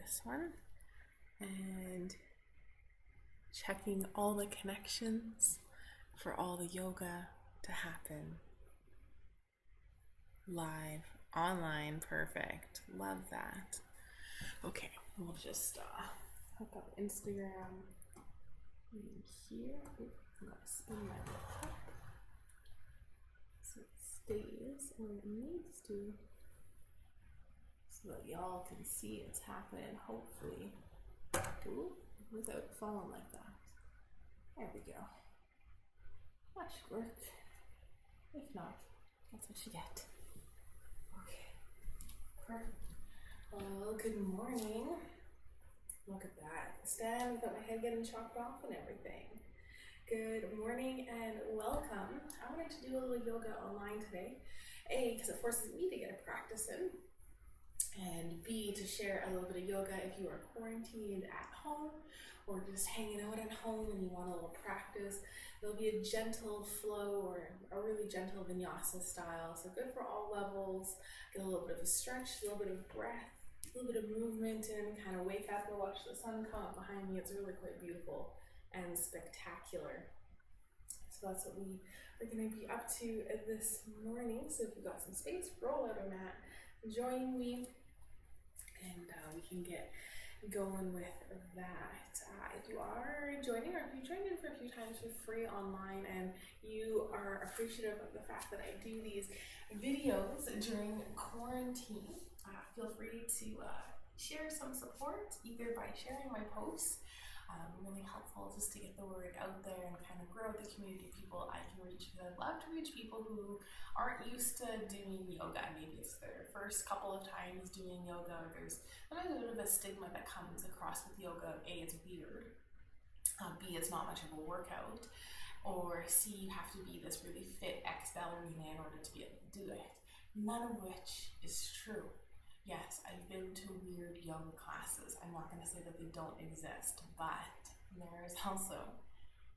this one and checking all the connections for all the yoga to happen live, online. Perfect. Love that. Okay, we'll just hook up Instagram in here. Oop, I'm gonna spin my cup so it stays where it needs to, so that y'all can see it's happening, hopefully. Ooh, without falling like that. There we go. That should work. If not, that's what you get. Okay, perfect. Well, good morning. Look at that. Stand without my head getting chopped off and everything. Good morning and welcome. I wanted to do a little yoga online today. A, because it forces me to get a practice in. And B, to share a little bit of yoga if you are quarantined at home or just hanging out at home and you want a little practice. There'll be a gentle flow or a really gentle vinyasa style. So good for all levels. Get a little bit of a stretch, a little bit of breath, a little bit of movement and kind of wake up and watch the sun come up behind me. It's really quite beautiful and spectacular. So that's what we are going to be up to this morning. So if you've got some space, roll out a mat, join me, and we can get going with that. If you are joining, or if you joined in for a few times for free online and you are appreciative of the fact that I do these videos during quarantine, feel free to share some support either by sharing my posts. Really helpful just to get the word out there and kind of grow the community of people I can reach, because I'd love to reach people who aren't used to doing yoga. Maybe it's their first couple of times doing yoga, or there's a bit of a stigma that comes across with yoga. A, it's weird. B, it's not much of a workout. Or C, you have to be this really fit ex-ballerina in order to be able to do it. None of which is true. Yes, I've been to weird yoga classes. I'm not going to say that they don't exist, but there is also,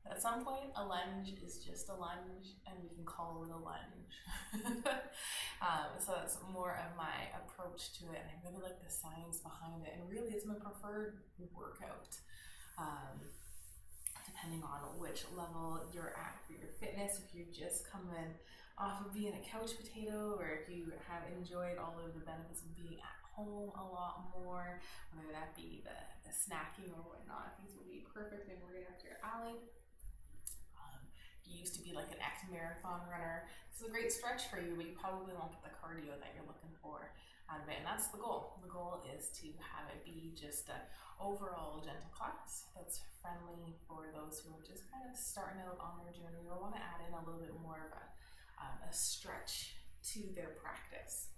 at some point, a lunge is just a lunge, and we can call it a lunge. So that's more of my approach to it, and I really like the science behind it, and really it's my preferred workout, depending on which level you're at for your fitness. If you're just coming off of being a couch potato, or if you have enjoyed all of the benefits of being at home a lot more, whether that be the snacking or whatnot, these will be perfect and right up your alley. If you used to be like an ex-marathon runner, this is a great stretch for you, but you probably won't get the cardio that you're looking for out of it, and that's the goal. The goal is to have it be just an overall gentle class that's friendly for those who are just kind of starting out on their journey or want to add in a little bit more of a stretch to their practice.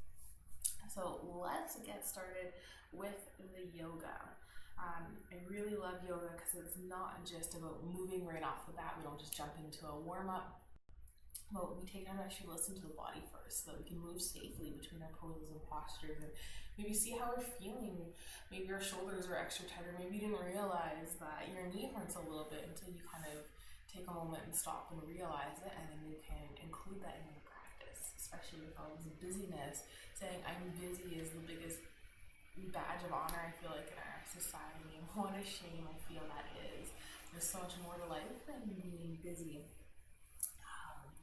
So let's get started with the yoga. I really love yoga because it's not just about moving right off the bat. We don't just jump into a warm-up, but we take time to actually listen to the body first so that we can move safely between our poses and postures and maybe see how we're feeling. Maybe our shoulders are extra tight, or maybe you didn't realize that your knee hurts a little bit until you kind of take a moment and stop and realize it, and then you can include that in your practice, especially with all this busyness. Saying I'm busy is the biggest badge of honor, I feel like, in our society, and what a shame I feel that is. There's so much more to life than being busy.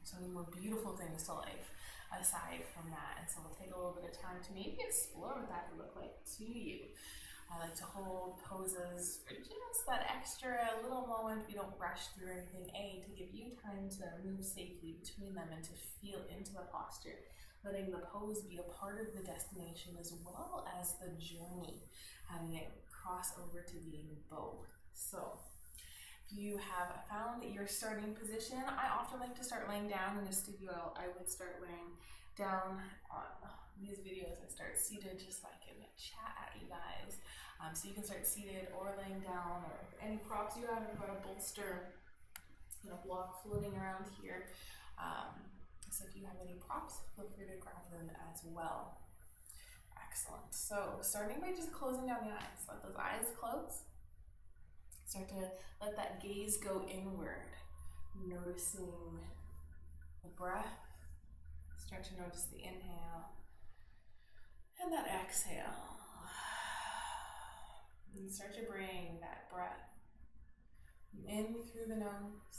So many more beautiful things to life aside from that, and so we'll take a little bit of time to maybe explore what that would look like to you. I like to hold poses for just that extra little moment. We don't rush through anything. A, to give you time to move safely between them and to feel into the posture, letting the pose be a part of the destination as well as the journey, having it cross over to being both. So if you have found your starting position, I often like to start laying down. In the studio, I would start laying down. On these videos, I start seated just so I can chat at you guys. So you can start seated or laying down, or any props you have. I've got a bolster and a block floating around here. So if you have any props, feel free to grab them as well. Excellent. So starting by just closing down the eyes. Let those eyes close. Start to let that gaze go inward, noticing the breath. Start to notice the inhale and that exhale. And start to bring that breath in through the nose,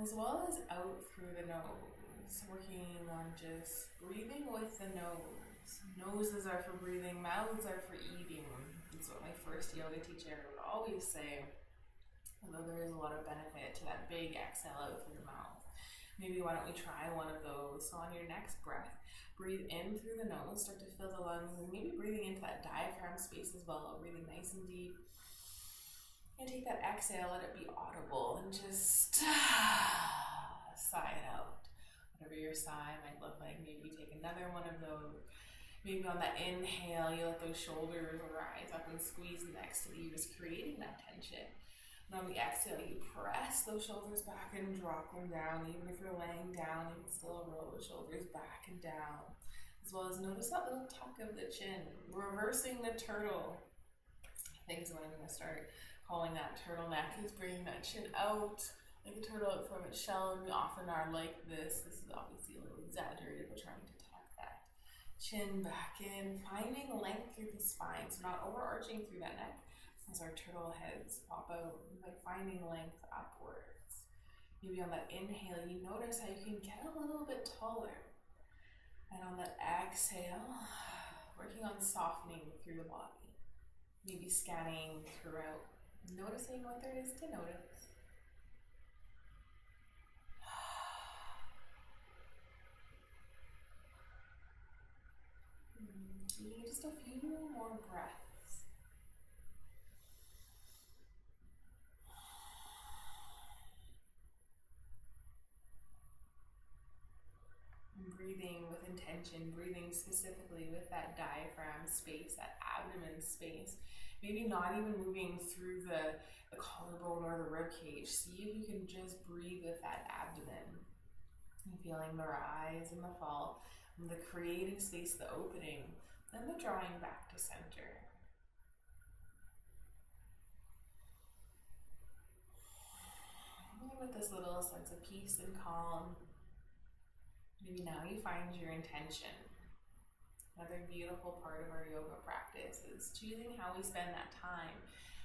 as well as out through the nose, working on just breathing with the nose. Noses are for breathing, mouths are for eating. That's what my first yoga teacher would always say, although there is a lot of benefit to that big exhale out through the mouth. Maybe why don't we try one of those? So on your next breath, breathe in through the nose, start to fill the lungs, and maybe breathing into that diaphragm space as well, breathing nice and deep. And take that exhale, let it be audible, and just sigh it out. Whatever your sigh might look like, maybe you take another one of those. Maybe on that inhale, you let those shoulders rise up and squeeze next to you, just creating that tension. And on the exhale, you press those shoulders back and drop them down. Even if you're laying down, you can still roll the shoulders back and down. As well as notice that little tuck of the chin, reversing the turtle. I think is what I'm going to start calling that turtleneck, is bringing that chin out like a turtle out from its shell. And we often are like this. This is obviously a little exaggerated. We're trying to tuck that chin back in, finding length through the spine, so not overarching through that neck as our turtle heads pop out, like finding length upwards. Maybe on that inhale, you notice how you can get a little bit taller. And on that exhale, working on softening through the body. Maybe scanning throughout, noticing what there is to notice. Just a few more breaths. Breathing with intention, breathing specifically with that diaphragm space, that abdomen space. Maybe not even moving through the collarbone or the rib cage. See if you can just breathe with that abdomen. And feeling the rise and the fall, and the creating space, the opening, and the drawing back to center. And with this little sense of peace and calm, maybe now you find your intention. Another beautiful part of our yoga practice is choosing how we spend that time.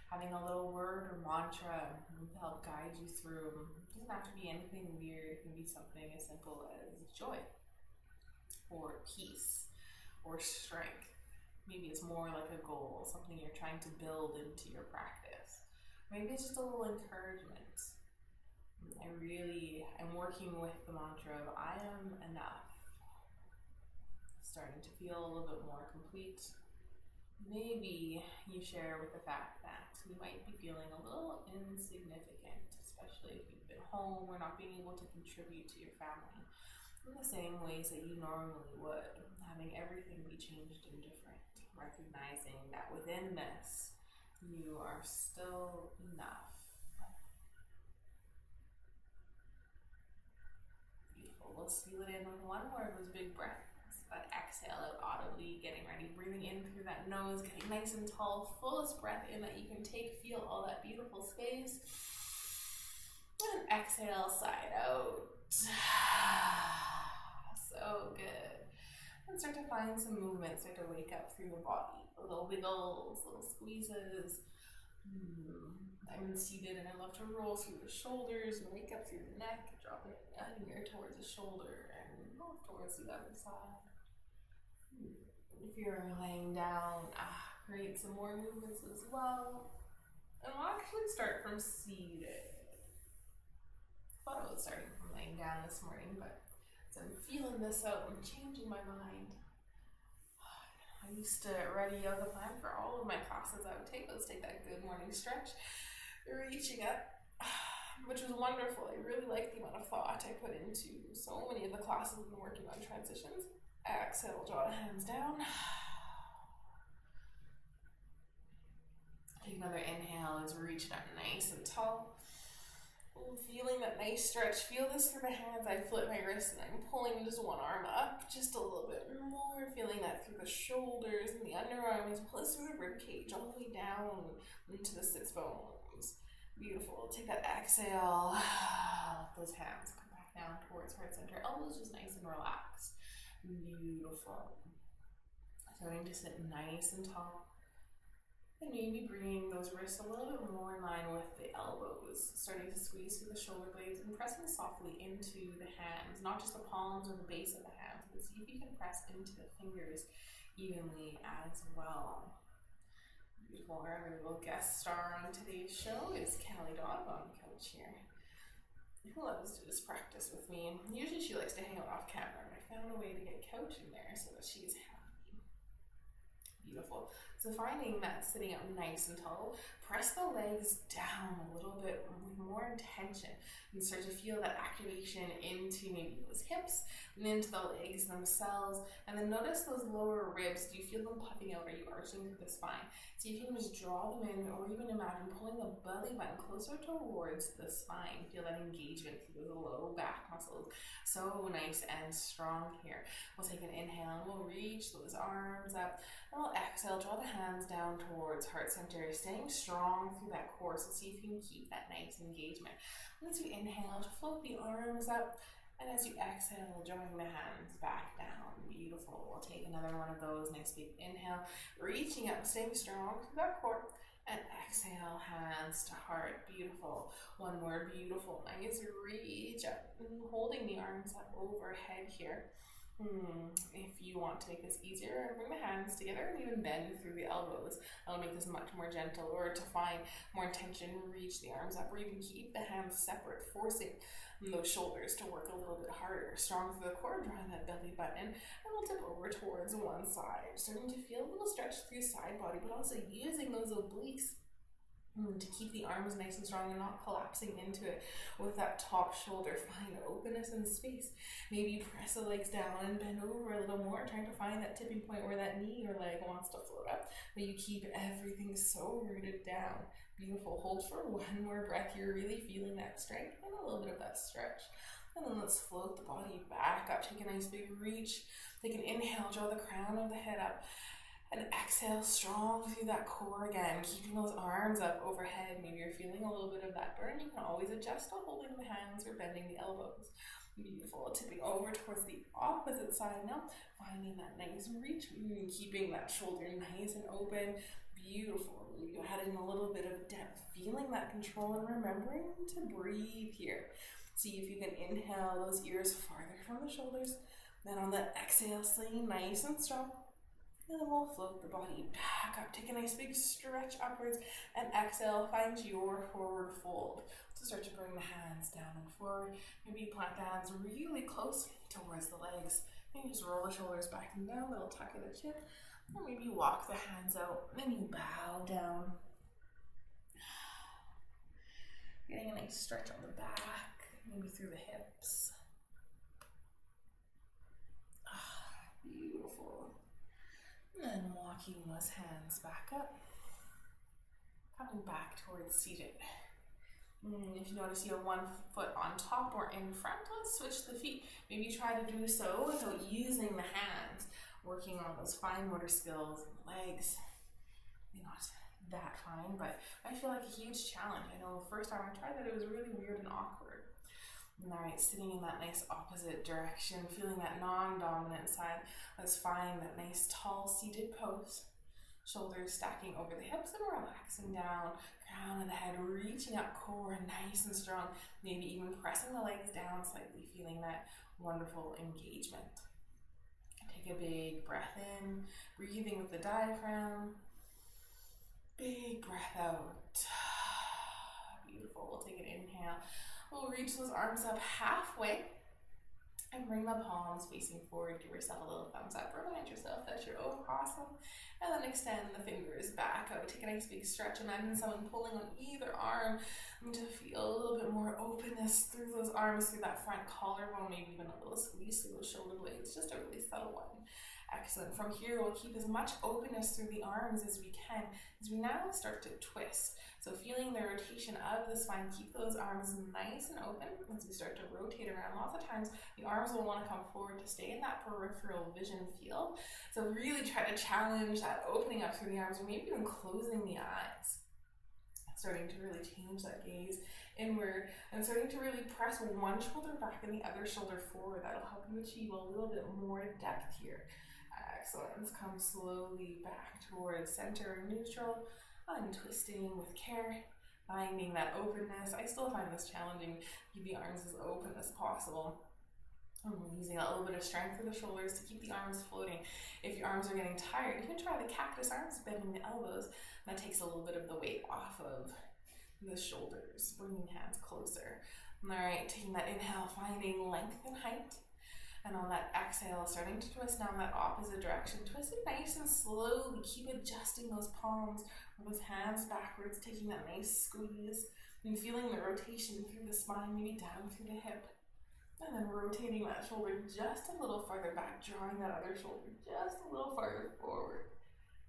Having a little word or mantra to help guide you through. It doesn't have to be anything weird. It can be something as simple as joy, or peace, or strength. Maybe it's more like a goal, something you're trying to build into your practice. Maybe it's just a little encouragement. I'm working with the mantra of I am enough. Starting to feel a little bit more complete. Maybe you share with the fact that you might be feeling a little insignificant, especially if you've been home or not being able to contribute to your family in the same ways that you normally would, having everything be changed and different, recognizing that within this, you are still enough. Beautiful. We'll seal it in with one more of those big breaths. That exhale out audibly, getting ready, breathing in through that nose, getting nice and tall, fullest breath in that you can take, feel all that beautiful space. And exhale, side out. So good. And start to find some movement, start to wake up through the body. Little wiggles, little squeezes. I'm seated and I love to roll through the shoulders and wake up through the neck, drop it near towards the shoulder and move towards the other side. If you're laying down, create some more movements as well. And we'll actually start from seated. Thought I was starting from laying down this morning, but as I'm feeling this out, I'm changing my mind. I used to write a yoga plan for all of my classes I would take. Let's take that good morning stretch. Reaching up, which was wonderful. I really liked the amount of thought I put into so many of the classes I've been working on transitions. Exhale, draw the hands down. Take another inhale as we're reaching up nice and tall. Feeling that nice stretch. Feel this through my hands. I flip my wrist and I'm pulling just one arm up just a little bit more. Feeling that through the shoulders and the underarms. Pull this through the rib cage all the way down into the sits bones. Beautiful. Take that exhale. Let those hands come back down towards heart center. Elbows just nice and relaxed. Beautiful. Starting to sit nice and tall. And maybe bringing those wrists a little bit more in line with the elbows, starting to squeeze through the shoulder blades and pressing softly into the hands, not just the palms or the base of the hands, but see if you can press into the fingers evenly as well. Beautiful. Our little guest star on today's show is Callie Dog on the couch here, who loves to just practice with me. Usually she likes to hang out off camera, but I found a way to get couch in there so that she's happy. Beautiful. So finding that sitting up nice and tall, press the legs down a little bit with more intention and start to feel that activation into maybe those hips and into the legs themselves. And then notice those lower ribs. Do you feel them puffing out? Are you arching through the spine? So you can just draw them in, or even imagine pulling the belly button closer towards the spine. Feel that engagement through the low back muscles. So nice and strong here. We'll take an inhale and we'll reach those arms up. And we'll exhale, draw the hands down towards heart center, staying strong through that core. So see if you can keep that nice engagement. And as you inhale, to float the arms up. And as you exhale, drawing the hands back down. Beautiful. We'll take another one of those. Nice big inhale, reaching up, staying strong through that core. And exhale, hands to heart. Beautiful. One more. Beautiful. Nice reach up, holding the arms up overhead here. If you want to make this easier, bring the hands together and even bend through the elbows. That'll make this much more gentle. Or to find more tension, reach the arms up, or even keep the hands separate, forcing those shoulders to work a little bit harder. Strong through the core, draw that belly button, and we'll tip over towards one side. Starting to feel a little stretch through side body, but also using those obliques to keep the arms nice and strong and not collapsing into it with that top shoulder. Find openness and space. Maybe press the legs down and bend over a little more, trying to find that tipping point where that knee or leg wants to float up, but you keep everything so rooted down. Beautiful. Hold for one more breath. You're really feeling that strength and a little bit of that stretch. And then let's float the body back up. Take a nice big reach. Take an inhale, draw the crown of the head up. And exhale, strong through that core again, keeping those arms up overhead. Maybe you're feeling a little bit of that burn. You can always adjust while holding the hands or bending the elbows. Beautiful. Tipping over towards the opposite side now, finding that nice reach, keeping that shoulder nice and open. Beautiful. Maybe adding a little bit of depth, feeling that control and remembering to breathe here. See if you can inhale those ears farther from the shoulders. Then on the exhale, stay nice and strong. And then we'll float the body back up. Take a nice big stretch upwards. And exhale, find your forward fold. So start to bring the hands down and forward. Maybe plant the hands really close towards the legs. Maybe just roll the shoulders back and down, little tuck of the chin. Or maybe walk the hands out. Then you bow down. Getting a nice stretch on the back. Maybe through the hips. Beautiful. And walking those hands back up, coming back towards seated. If you notice you have one foot on top or in front, let's switch the feet. Maybe try to do so without using the hands, working on those fine motor skills in the legs. Maybe not that fine, but I feel like a huge challenge. I know the first time I tried that, it was really weird and awkward. All right, sitting in that nice opposite direction, feeling that non-dominant side. Let's find that nice tall seated pose. Shoulders stacking over the hips and relaxing down. Crown of the head reaching up, core nice and strong. Maybe even pressing the legs down slightly, feeling that wonderful engagement. Take a big breath in, breathing with the diaphragm. Big breath out. Beautiful. We'll take an inhale. We'll reach those arms up halfway and bring the palms facing forward. Give yourself a little thumbs up. Remind yourself that you're awesome. And then extend the fingers back out. Take a nice big stretch. Imagine someone pulling on either arm to feel a little bit more openness through those arms, through that front collarbone, maybe even a little squeeze through those shoulder blades. Just a really subtle one. Excellent. From here, we'll keep as much openness through the arms as we can as we now start to twist. So feeling the rotation of the spine, keep those arms nice and open as we start to rotate around. Lots of times the arms will want to come forward to stay in that peripheral vision field. So really try to challenge that opening up through the arms, or maybe even closing the eyes. Starting to really change that gaze inward and starting to really press one shoulder back and the other shoulder forward. That'll help you achieve a little bit more depth here. Excellent. Come slowly back towards center and neutral. untwisting with care, finding that openness. I still find this challenging. Keep the arms as open as possible. Using a little bit of strength for the shoulders to keep the arms floating. If your arms are getting tired, you can try the cactus arms, bending the elbows. That takes a little bit of the weight off of the shoulders, bringing hands closer. All right, taking that inhale, finding length and height. And on that exhale, starting to twist down that opposite direction. Twist it nice and slowly. Keep adjusting those palms or those hands backwards, taking that nice squeeze. And feeling the rotation through the spine, maybe down through the hip. And then rotating that shoulder just a little farther back, drawing that other shoulder just a little farther forward.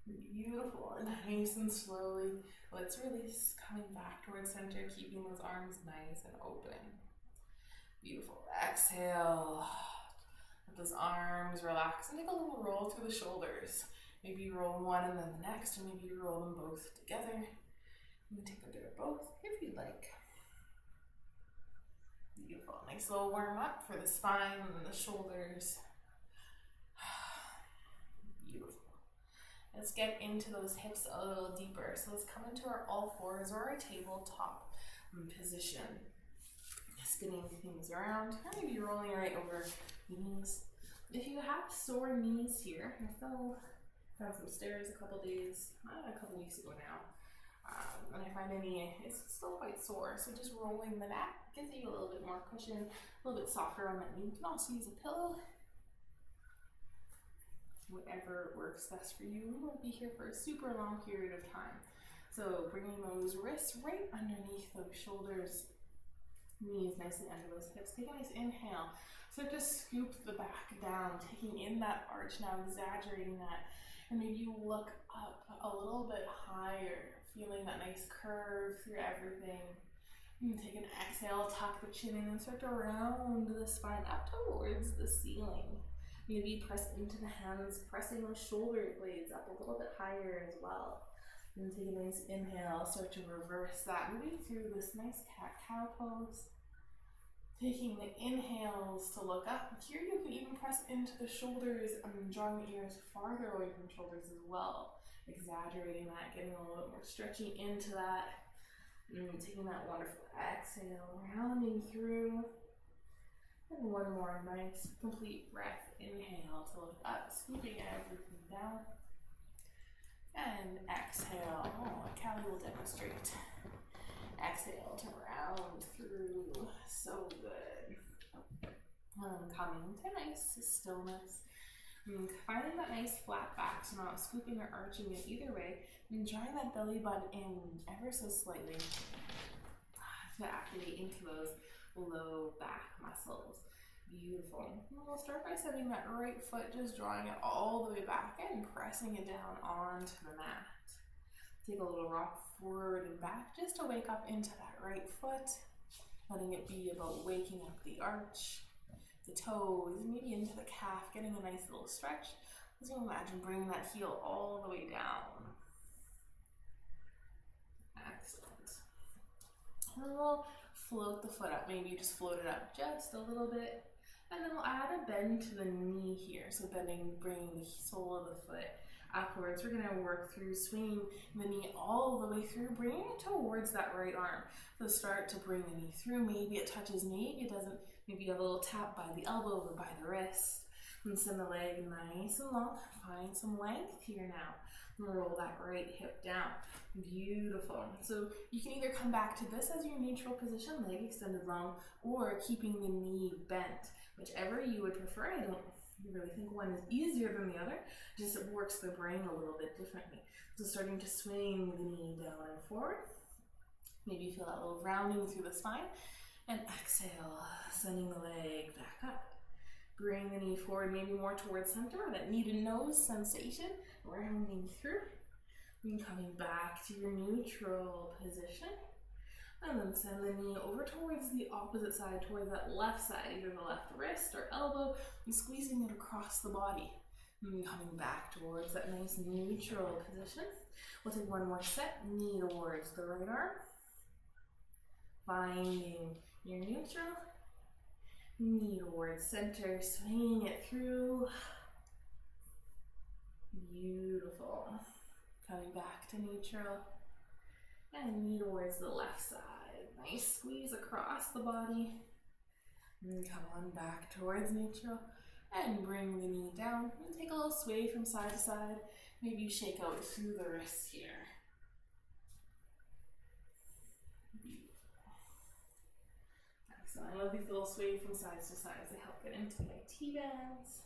Beautiful. And nice and slowly, let's release, coming back towards center, keeping those arms nice and open. Beautiful. Exhale. Let those arms relax and take a little roll through the shoulders. Maybe you roll one and then the next, or maybe you roll them both together. You can take a bit of both if you'd like. Beautiful. Nice little warm up for the spine and the shoulders. Beautiful. Let's get into those hips a little deeper. So let's come into our all fours or our tabletop position. Spinning things around. Maybe rolling right over the knees. If you have sore knees here, I fell down some stairs a couple weeks ago now. And I find it's still quite sore, so just rolling the mat gives you a little bit more cushion, a little bit softer on that knee. You can also use a pillow, whatever works best for you. We won't be here for a super long period of time. So bringing those wrists right underneath those shoulders, knees nicely under those hips. Take a nice inhale. Start to scoop the back down, taking in that arch now, exaggerating that. And maybe you look up a little bit higher, feeling that nice curve through everything. And take an exhale, tuck the chin in and start to round the spine up towards the ceiling. Maybe press into the hands, pressing those shoulder blades up a little bit higher as well. And take a nice inhale, start to reverse that, moving through this nice cat-cow pose. Taking the inhales to look up. Here you can even press into the shoulders and drawing the ears farther away from shoulders as well. Exaggerating that, getting a little bit more stretchy into that. And taking that wonderful exhale, rounding through. And one more nice complete breath. Inhale to look up, scooping everything down. And exhale. Oh, Callie will demonstrate. Exhale to round through. So good. Coming to nice stillness. Finding that nice flat back, so not scooping or arching it either way. And drawing that belly button in ever so slightly to activate into those low back muscles. Beautiful. And we'll start by setting that right foot, just drawing it all the way back and pressing it down onto the mat. Take a little rock forward and back just to wake up into that right foot, letting it be about waking up the arch, the toes, maybe into the calf, getting a nice little stretch. As you imagine, bringing that heel all the way down. Excellent. And we'll float the foot up. Maybe you just float it up just a little bit. And then we'll add a bend to the knee here. So bending, bringing the sole of the foot upwards. We're going to work through swinging the knee all the way through, bringing it towards that right arm. So start to bring the knee through. Maybe it touches, maybe it doesn't. Maybe you have a little tap by the elbow or by the wrist. And send the leg nice and long. Find some length here now. Roll that right hip down. Beautiful. So you can either come back to this as your neutral position, leg extended long, or keeping the knee bent. Whichever you would prefer. I don't really think one is easier than the other. Just it works the brain a little bit differently. So starting to swing the knee down and forward. Maybe feel that little rounding through the spine. And exhale, sending the leg back up. Bring the knee forward, maybe more towards center, that knee to nose sensation, rounding through. And coming back to your neutral position. And then send the knee over towards the opposite side, towards that left side, either the left wrist or elbow, and squeezing it across the body. And coming back towards that nice neutral position. We'll take one more set, knee towards the right arm. Finding your neutral. Knee towards center, swinging it through. Beautiful. Coming back to neutral. and knee towards the left side. Nice squeeze across the body. And come on back towards neutral and bring the knee down and take a little sway from side to side. Maybe you shake out through the wrists here. Excellent. I love these little sway from sides to sides. They help get into my T-bands.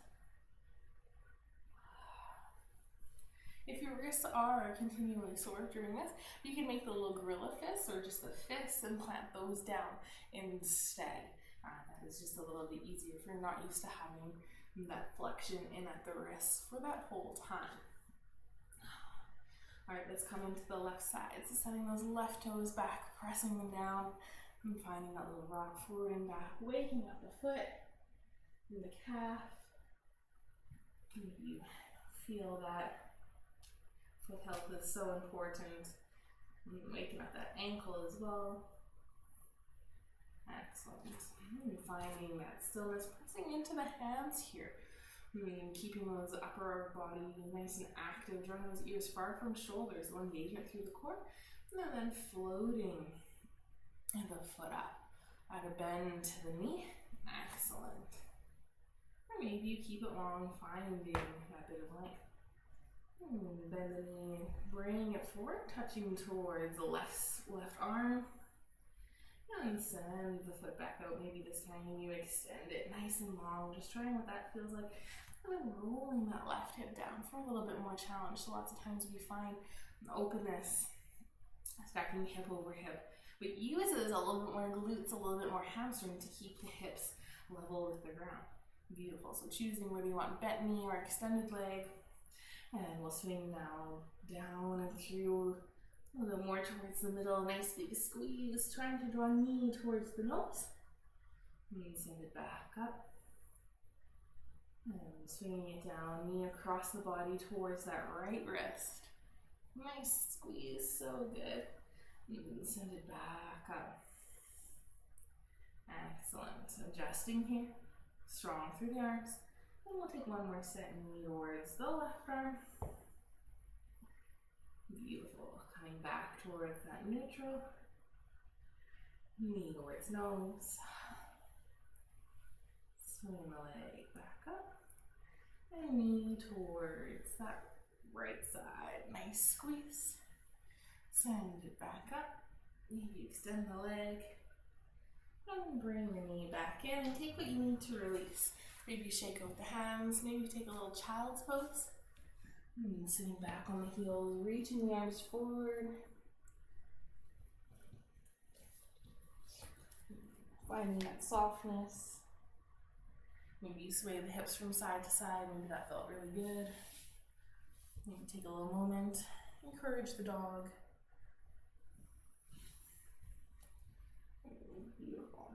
If your wrists are continually sore during this, you can make the little gorilla fists or just the fists and plant those down instead. That is just a little bit easier if you're not used to having that flexion in at the wrist for that whole time. All right, let's come into the left side. So sending those left toes back, pressing them down, and finding that little rock forward and back, waking up the foot and the calf. You feel that foot health is so important. Waking up that ankle as well. Excellent. And finding that stillness, pressing into the hands here. Keeping those upper body nice and active, drawing those ears far from shoulders, little engagement through the core, and then floating the foot up at a bend to the knee. Excellent. Or maybe you keep it long, finding that bit of length. Bend the knee, bring it forward, touching towards the left arm. And send the foot back out. Maybe this time you extend it nice and long, just trying what that feels like. And then rolling that left hip down for a little bit more challenge. So lots of times we find openness, stacking hip over hip. But use it as a little bit more glutes, a little bit more hamstring to keep the hips level with the ground. Beautiful. So choosing whether you want bent knee or extended leg. And we'll swing now down and through. A little more towards the middle, nice big squeeze, trying to draw knee towards the nose. And send it back up. And swinging it down, knee across the body towards that right wrist. Nice squeeze, so good. And send it back up. Excellent. Adjusting here. Strong through the arms. And we'll take one more set, knee towards the left arm. Beautiful. Coming back towards that neutral. Knee towards nose. Swing the leg back up. And knee towards that right side. Nice squeeze. Send it back up. Maybe extend the leg. And bring the knee back in and take what you need to release. Maybe shake out the hands. Maybe take a little child's pose. And sitting back on the heels, reaching the arms forward. Finding that softness. Maybe you sway the hips from side to side. Maybe that felt really good. Maybe take a little moment. Encourage the dog. Beautiful.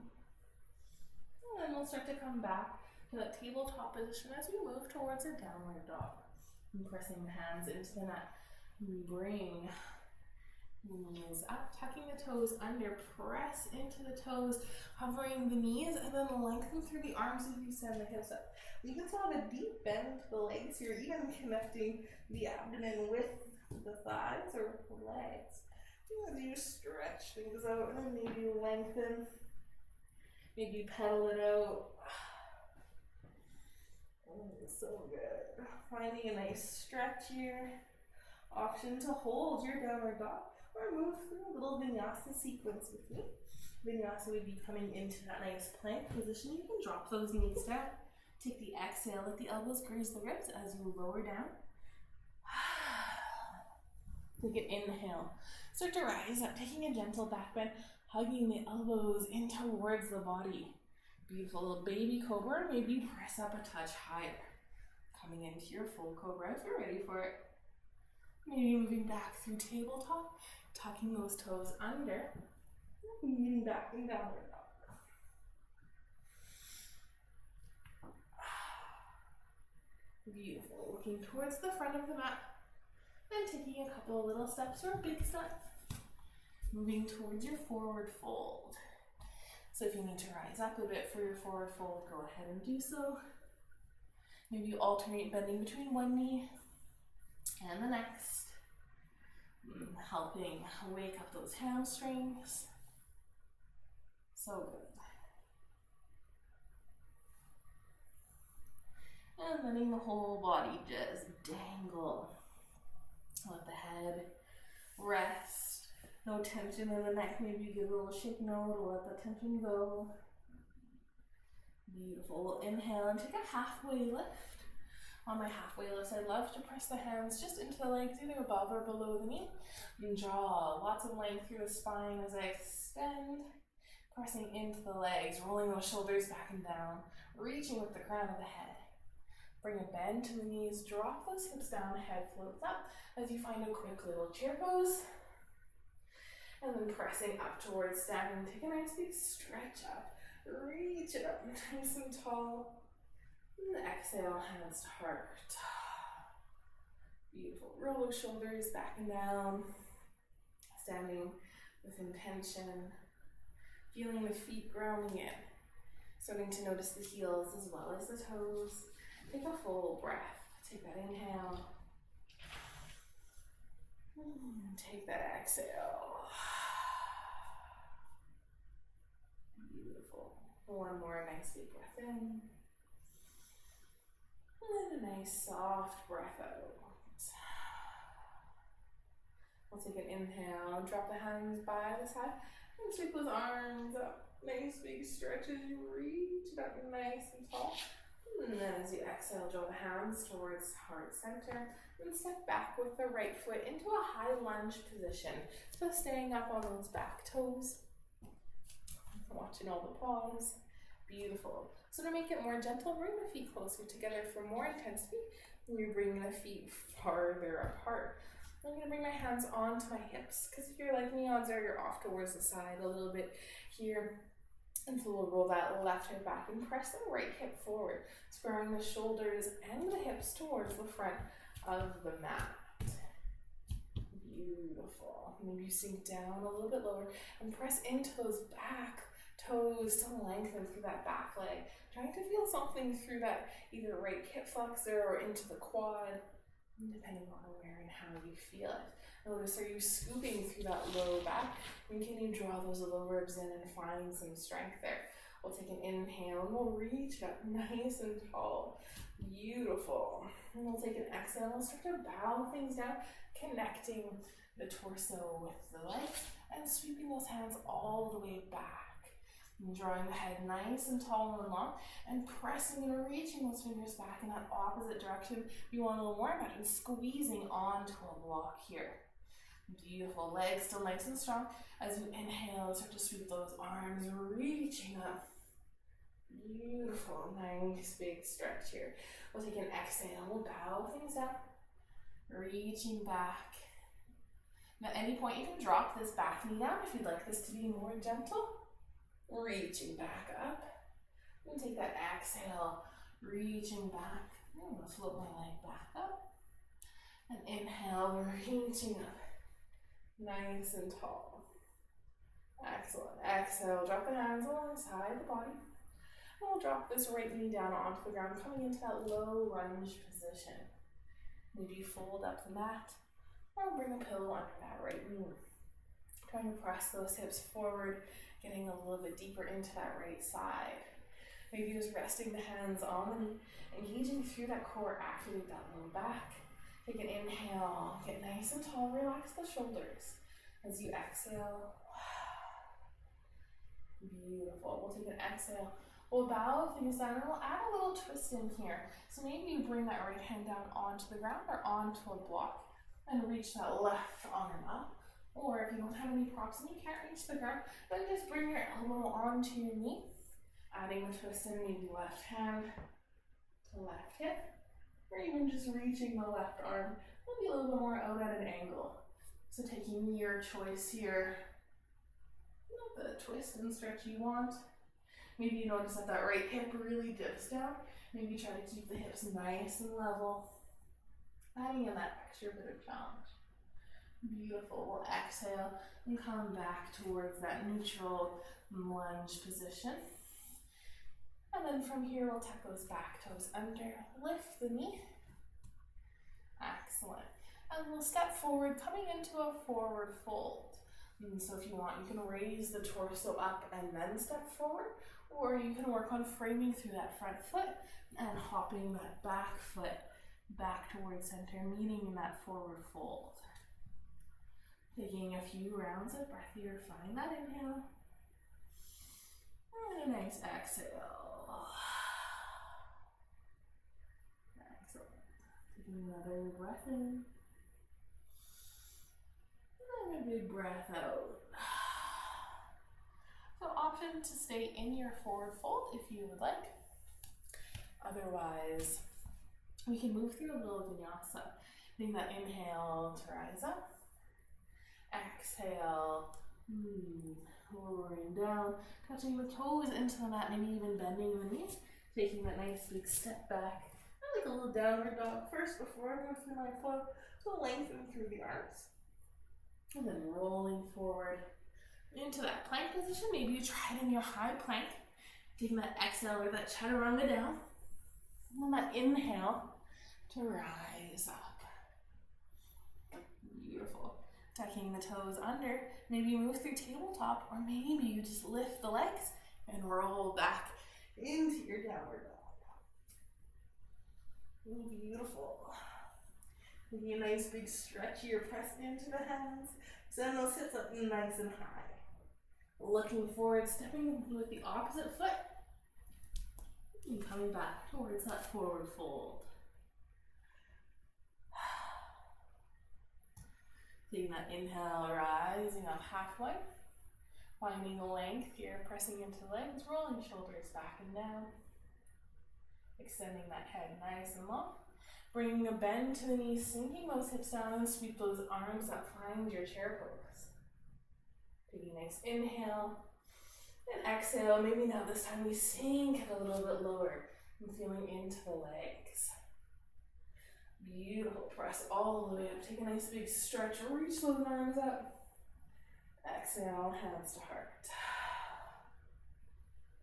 And then we'll start to come back to that tabletop position as we move towards a downward dog. And pressing the hands into the mat. Bring knees up, tucking the toes under, press into the toes, hovering the knees, and then lengthen through the arms as you send the hips up. You can still have a deep bend to the legs here, even connecting the abdomen with the thighs or with the legs. As you stretch things out, and then maybe you lengthen, maybe you pedal it out. Oh, so good. Finding a nice stretch here. Option to hold your downward dog or move through a little vinyasa sequence with me. Vinyasa would be coming into that nice plank position. You can drop those knees down. Take the exhale, let the elbows graze the ribs as you lower down. Take an inhale. Start to rise up, taking a gentle back bend, hugging the elbows in towards the body. Beautiful little baby cobra. Maybe you press up a touch higher. Coming into your full cobra if you're ready for it. Maybe moving back through tabletop, tucking those toes under, moving back and downward dog. Beautiful. Looking towards the front of the mat and taking a couple of little steps or a big step. Moving towards your forward fold. So if you need to rise up a bit for your forward fold, go ahead and do so. Maybe you alternate bending between one knee and the next. Helping wake up those hamstrings. So good. And letting the whole body just dangle. Let the head rest. No tension in the neck. Maybe give a little shake no to let the tension go. Beautiful. We'll inhale and take a halfway lift. On my halfway lift, I love to press the hands just into the legs, either above or below the knee. And draw lots of length through the spine as I extend. Pressing into the legs, rolling those shoulders back and down, reaching with the crown of the head. Bring a bend to the knees, drop those hips down, head floats up as you find a quick little chair pose. And then pressing up towards standing, take a nice big stretch up. Reach it up nice and tall. And exhale, hands to heart. Beautiful. Roll those shoulders back and down. Standing with intention. Feeling the feet grounding in. Starting to notice the heels as well as the toes. Take a full breath. Take that inhale. Take that exhale. Beautiful. One more nice deep breath in. And a nice soft breath out. We'll take an inhale. Drop the hands by the side. And sweep those arms up. Nice big stretch as you reach it up nice and tall. And then as you exhale, draw the hands towards heart center. And step back with the right foot into a high lunge position. So staying up on those back toes. Watching all the paws. Beautiful. So to make it more gentle, bring the feet closer together for more intensity. We bring the feet farther apart. I'm going to bring my hands onto my hips, because if you're like me, odds are you're off towards the side a little bit here. And so we'll roll that left hip back and press the right hip forward, squaring the shoulders and the hips towards the front of the mat. Beautiful. Maybe you sink down a little bit lower and press into those back toes to lengthen through that back leg. Trying to feel something through that either right hip flexor or into the quad, depending on where and how you feel it. Notice, are you scooping through that low back? And can you draw those low ribs in and find some strength there? We'll take an inhale and we'll reach up nice and tall. Beautiful. And we'll take an exhale and we'll start to bow things down, connecting the torso with the legs and sweeping those hands all the way back. And drawing the head nice and tall and long and pressing and reaching those fingers back in that opposite direction. You want a little more, imagine squeezing onto a block here. Beautiful. Legs still nice and strong. As you inhale, start to sweep those arms, reaching up. Beautiful. Nice big stretch here. We'll take an exhale. We'll bow things down. Reaching back. Now, at any point, you can drop this back knee down if you'd like this to be more gentle. Reaching back up. And take that exhale. Reaching back. I'm going to float my leg back up. And inhale, reaching up. Nice and tall. Excellent. Exhale, drop the hands alongside the body. And we'll drop this right knee down onto the ground, coming into that low lunge position. Maybe fold up the mat, or bring a pillow under that right knee. Trying to press those hips forward, getting a little bit deeper into that right side. Maybe just resting the hands on the knee, engaging through that core, activate that low back. Take an inhale, get nice and tall, relax the shoulders. As you exhale, beautiful. We'll take an exhale. We'll bow things down and we'll add a little twist in here. So maybe you bring that right hand down onto the ground or onto a block and reach that left arm up. Or if you don't have any props and you can't reach the ground, then just bring your elbow onto your knee. Adding the twist in, maybe left hand to left hip. Or even just reaching the left arm, maybe a little bit more out at an angle. So taking your choice here, the twist and stretch you want. Maybe you notice that that right hip really dips down. Maybe try to keep the hips nice and level. Adding in that extra bit of challenge. Beautiful. We'll exhale and come back towards that neutral lunge position. And then from here, we'll tuck those back toes under, lift the knee. Excellent. And we'll step forward, coming into a forward fold. And so if you want, you can raise the torso up and then step forward, or you can work on framing through that front foot and hopping that back foot back towards center, meeting in that forward fold. Taking a few rounds of breath here, find that inhale. And a nice exhale. Excellent. Taking another breath in. And a big breath out. So option to stay in your forward fold if you would like. Otherwise, we can move through a little vinyasa. Taking that inhale to rise up. Exhale, lowering down, touching the toes into the mat, maybe even bending the knees, taking that nice big step back. I like a little downward dog first before I move through my flow, so lengthen through the arms. And then rolling forward into that plank position. Maybe you try it in your high plank, taking that exhale or that chaturanga down, and then that inhale to rise up. Beautiful. Tucking the toes under, maybe you move through tabletop, or maybe you just lift the legs and roll back into your downward dog. Beautiful. Maybe a nice big stretch here, press into the hands, send those hips up nice and high. Looking forward, stepping with the opposite foot, and coming back towards that forward fold. Taking that inhale, rising up halfway. Finding length here, pressing into legs, rolling shoulders back and down. Extending that head nice and long. Bringing a bend to the knees, sinking those hips down and sweep those arms up. Find your chair pose. Taking a nice inhale and exhale. Maybe now this time we sink it a little bit lower and feeling into the legs. Beautiful. Press all the way up. Take a nice big stretch. Reach those arms up. Exhale, hands to heart.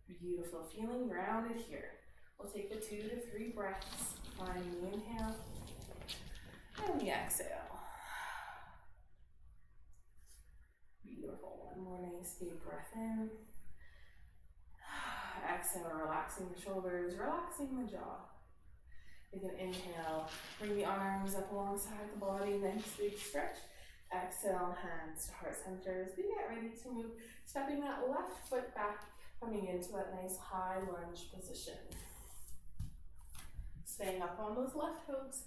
Beautiful. Feeling grounded here. We'll take the 2 to 3 breaths. Find the inhale and the exhale. Beautiful. One more nice deep breath in. Exhale, relaxing the shoulders, relaxing the jaw. Take an inhale, bring the arms up alongside the body, nice big stretch. Exhale, hands to heart center as we get ready to move, stepping that left foot back, coming into that nice high lunge position. Staying up on those left toes.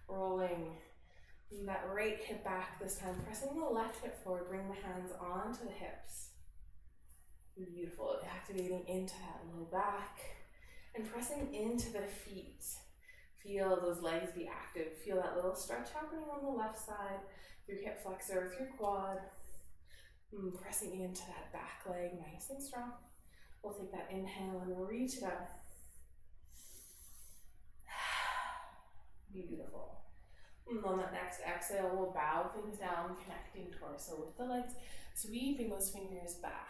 Rolling that right hip back this time, pressing the left hip forward, bring the hands onto the hips. Beautiful, activating into that low back. And pressing into the feet. Feel those legs be active. Feel that little stretch happening on the left side, through hip flexor, through quad. Pressing into that back leg, nice and strong. We'll take that inhale and reach it up. Beautiful. And on that next exhale, we'll bow things down, connecting torso with the legs, sweeping those fingers back.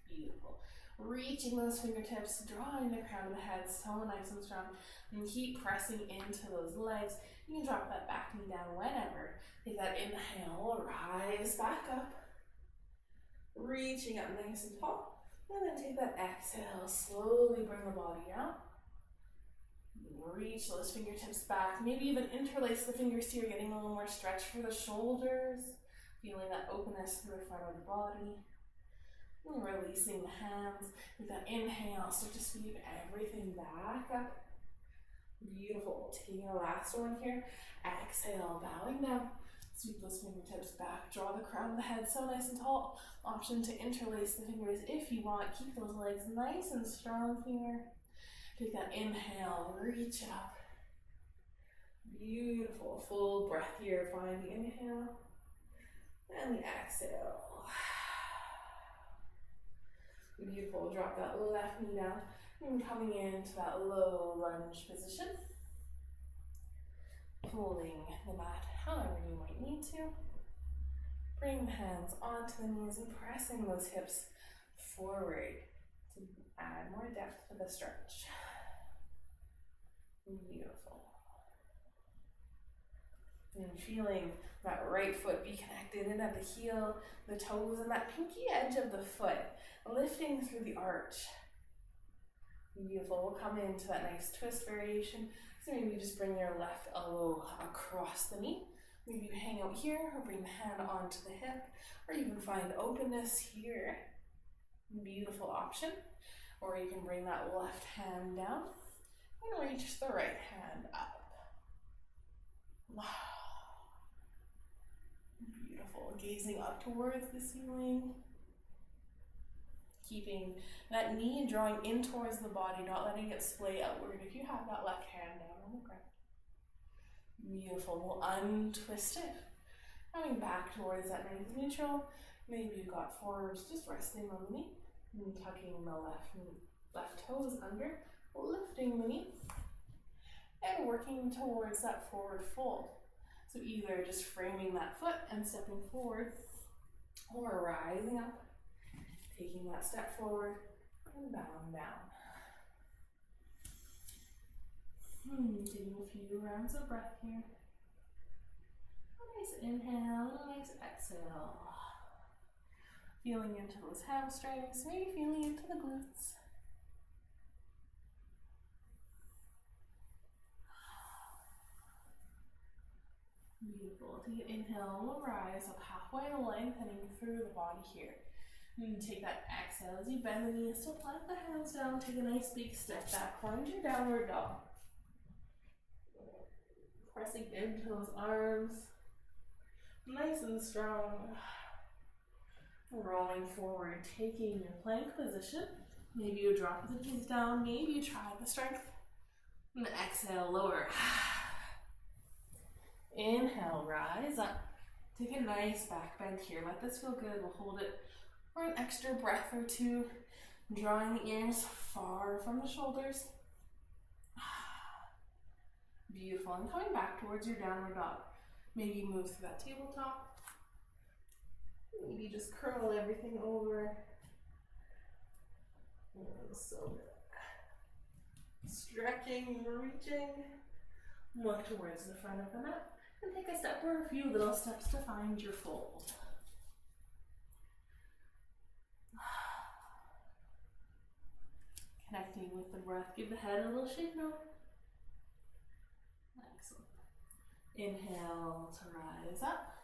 Beautiful. Reaching those fingertips, drawing the crown of the head so nice and strong, and keep pressing into those legs. You can drop that back knee down whenever. Take that inhale, rise back up, reaching up nice and tall, and then take that exhale, slowly bring the body out. Reach those fingertips back, maybe even interlace the fingers here, getting a little more stretch for the shoulders, feeling that openness through the front of the body. And releasing the hands. With that inhale, start to sweep everything back up. Beautiful. Taking a last one here. Exhale, bowing down. Sweep those fingertips back. Draw the crown of the head so nice and tall. Option to interlace the fingers if you want. Keep those legs nice and strong here. Take that inhale, reach up. Beautiful. Full breath here. Find the inhale and the exhale. Beautiful. Drop that left knee down and coming into that low lunge position. Holding the mat however you might need to. Bring the hands onto the knees and pressing those hips forward to add more depth to the stretch. Beautiful. And feeling that right foot be connected in at the heel, the toes, and that pinky edge of the foot, lifting through the arch. Beautiful. We'll come into that nice twist variation. So maybe you just bring your left elbow across the knee. Maybe you hang out here or bring the hand onto the hip, or even find openness here. Beautiful option. Or you can bring that left hand down and reach the right hand up. Beautiful. Gazing up towards the ceiling. Keeping that knee drawing in towards the body, not letting it splay outward if you have that left hand down on the ground. Beautiful. We'll untwist it. Coming back towards that nice neutral. Maybe you've got forearms just resting on the knee. And tucking the left toes under. Lifting the knee. And working towards that forward fold. So either just framing that foot and stepping forward, or rising up, taking that step forward and bowing down. Taking a few rounds of breath here. A nice inhale, a nice exhale. Feeling into those hamstrings, maybe feeling into the glutes. Beautiful. Take an inhale, we'll rise up halfway, lengthening through the body here. And take that exhale as you bend the knees, still plant the hands down, take a nice big step back, plunge your downward dog. Pressing into those arms, nice and strong. Rolling forward, taking your plank position. Maybe you drop the knees down, maybe you try the strength. And exhale, lower. Inhale, rise up. Take a nice back bend here. Let this feel good. We'll hold it for an extra breath or two. Drawing the ears far from the shoulders. Beautiful. And coming back towards your downward dog. Maybe move through that tabletop. Maybe just curl everything over. So good. Stretching, reaching. Look towards the front of the mat. And take a step or a few little steps to find your fold. Connecting with the breath. Give the head a little shake now. Excellent. Inhale to rise up.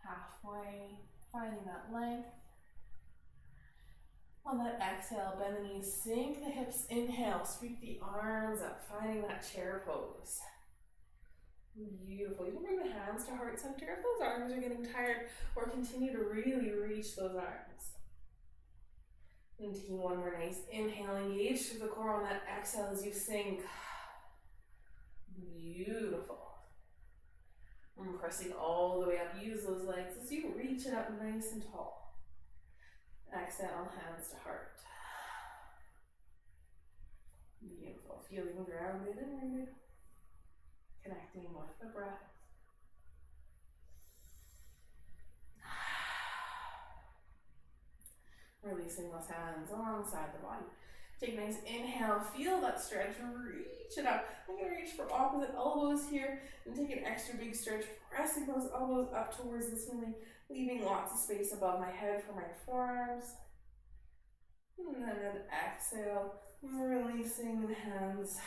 Halfway, finding that length. On that exhale, bend the knees, sink the hips, inhale, sweep the arms up, finding that chair pose. Beautiful. You can bring the hands to heart center if those arms are getting tired, or continue to really reach those arms. And taking one more nice inhale, engage through the core on that exhale as you sink. Beautiful. And pressing all the way up, use those legs as you reach it up nice and tall. Exhale, hands to heart. Beautiful. Feeling grounded and rooted. Connecting with the breath. Releasing those hands alongside the body. Take a nice inhale, feel that stretch, reach it up. I'm going to reach for opposite elbows here and take an extra big stretch, pressing those elbows up towards the ceiling, leaving lots of space above my head for my forearms. And then exhale, releasing the hands,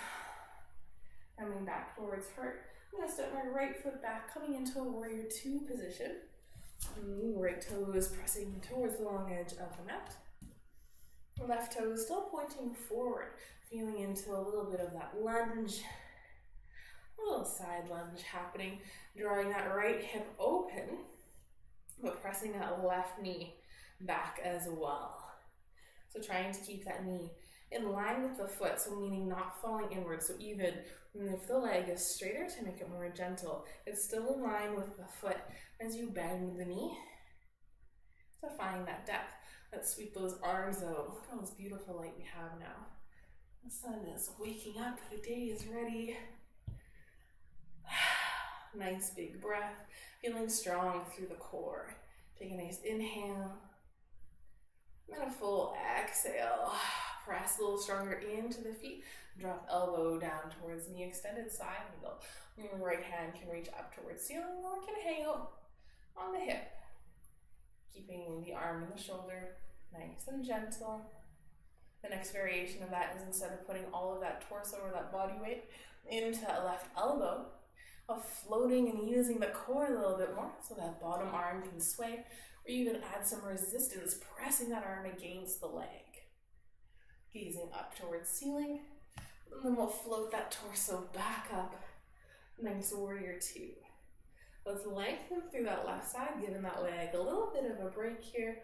coming back towards heart. I'm going to step my right foot back, coming into a warrior two position. Right toes pressing towards the long edge of the mat. Left toe is still pointing forward, feeling into a little bit of that lunge, a little side lunge happening, drawing that right hip open, but pressing that left knee back as well. So trying to keep that knee in line with the foot, so meaning not falling inward. So even if the leg is straighter, to make it more gentle, it's still in line with the foot as you bend the knee to find that depth. Let's sweep those arms out. Look at this beautiful light we have now. The sun is waking up, the day is ready. Nice big breath, feeling strong through the core. Take a nice inhale, and a full exhale. press a little stronger into the feet. Drop elbow down towards knee extended, side angle. Your right hand can reach up towards ceiling or can hang out on the hip. Keeping the arm and the shoulder nice and gentle. The next variation of that is instead of putting all of that torso or that body weight into a left elbow, of floating and using the core a little bit more so that bottom arm can sway, or you can add some resistance, pressing that arm against the leg. Gazing up towards ceiling, and then we'll float that torso back up. Nice warrior two. Let's lengthen through that left side, giving that leg a little bit of a break here.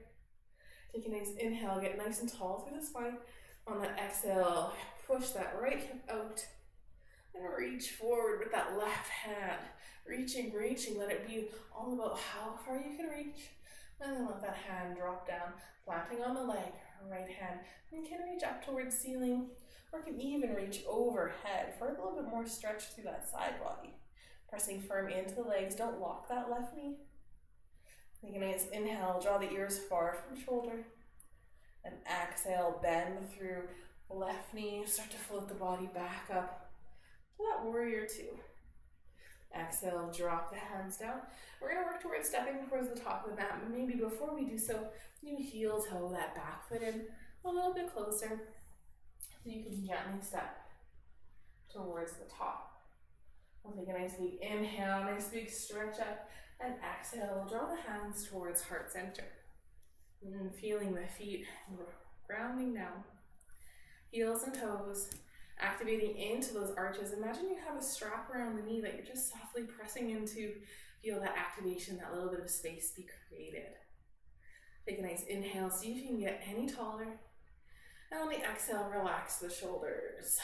Take a nice inhale, get nice and tall through the spine. On that exhale, push that right hip out and reach forward with that left hand. Reaching, let it be all about how far you can reach. And then let that hand drop down, planting on the leg, right hand. And can reach up towards ceiling or can even reach overhead for a little bit more stretch through that side body. Pressing firm into the legs, don't lock that left knee. Take a nice inhale, draw the ears far from shoulder. And exhale, bend through left knee, start to float the body back up to that warrior two. Exhale, drop the hands down. We're gonna work towards stepping towards the top of the mat, but maybe before we do so, you heel toe that back foot in a little bit closer so you can gently step towards the top. We'll take a nice big inhale, nice big stretch up, and exhale, draw the hands towards heart center. And feeling the feet grounding down. Heels and toes, activating into those arches. Imagine you have a strap around the knee that you're just softly pressing into. Feel that activation, that little bit of space be created. Take a nice inhale, see if you can get any taller. And on the exhale, relax the shoulders.